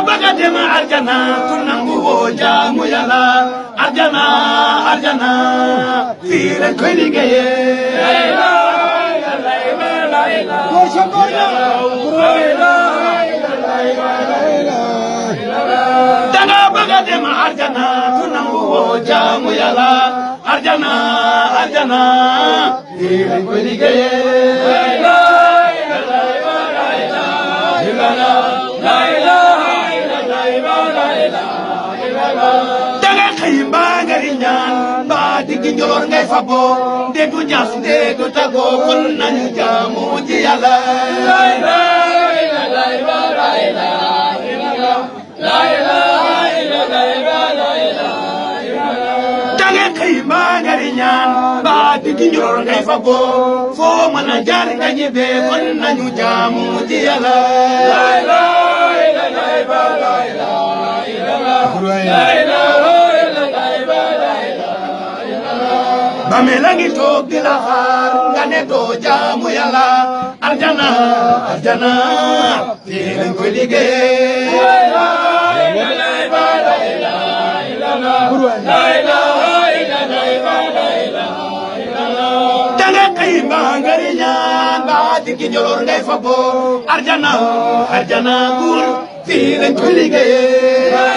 baga dem arjana ku nangu woo jaamu Yalla arjana arjana fii lañ koy liggéeyee danga baga dem arjana ku nangu woo jaamu Yalla arjana arjana fii lañ koy liggéeyee danga xëy mbaa nga di ñaan mbaa diggi njoloor ngay fabo ndeetu ñaas ndeetu tagoo kon nañu jaamu ci Yalla danga xëy mbaa nga di ñaan mbaa diggi njoloor ngay fabo foo mën a jaar nga ñibbee kon nañu jaamu ci Yalla Bame la ngi toog di la xaar nga ne doo jaamu Yalla arjana arjana fii lañ koy liggéeyee danga xëy mbaa nga di ñaan mbaa diggi njoloor ngay fa boo arjana arjana buur fii lañ koy liggéeyee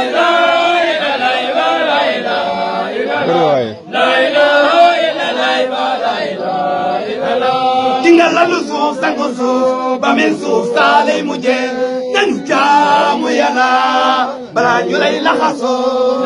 dinga lalu suuf sangu suuf ba mel suuf saa lay mujjee nañu jaamu Yalla balaa ñu lay laxasoo